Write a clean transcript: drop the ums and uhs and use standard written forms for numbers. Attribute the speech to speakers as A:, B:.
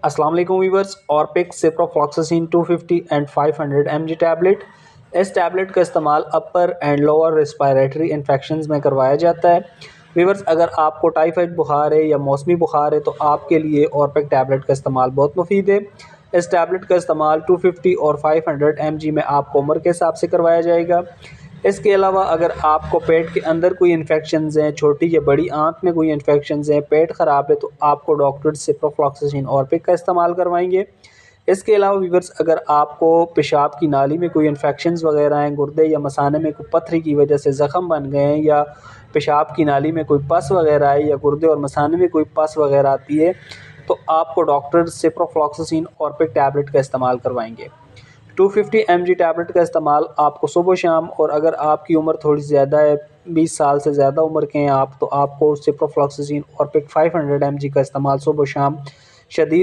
A: अस्सलाम वालेकुम viewers. Orpic ciprofloxacin 250 and 500 mg tablet. इस टैबलेट का इस्तेमाल upper and lower respiratory infections में करवाया जाता है। वीवर्स, अगर आपको टाइफाइड बुखार है या मौसमी बुखार है तो आपके लिए ऑर्पिक टैबलेट का इस्तेमाल बहुत मुफीद है। इस टैबलेट का इस्तेमाल 250 और 500 mg में आपको उम्र के हिसाब से करवाया जाएगा। इसके अलावा अगर आपको पेट के अंदर कोई इन्फेक्शंस हैं, छोटी या बड़ी आंत में कोई इन्फेक्शंस हैं, पेट ख़राब है, तो आपको डॉक्टर सिप्रोफ्लॉक्सासिन ऑर्पिक का इस्तेमाल करवाएंगे। इसके अलावा वीवर्स, अगर आपको पेशाब की नाली में कोई इन्फेक्शंस वगैरह हैं, गुर्दे या मसाने में कोई पथरी की वजह से ज़ख़म बन गए हैं, या पेशाब की नाली में कोई पस वगैरह है, या गुर्दे और मसाने में कोई पस वगैरह आती है, तो आपको डॉक्टर सिप्रोफ्लॉक्सासिन ऑर्पिक टैबलेट का इस्तेमाल करवाएंगे। 250 mg टैबलेट का इस्तेमाल आपको सुबह शाम, और अगर आपकी उम्र थोड़ी ज़्यादा है, 20 साल से ज़्यादा उम्र के हैं आप, तो आपको सिप्रोफ्लॉक्सासिन ऑर्पिक 500 mg का इस्तेमाल सुबह शाम शदीद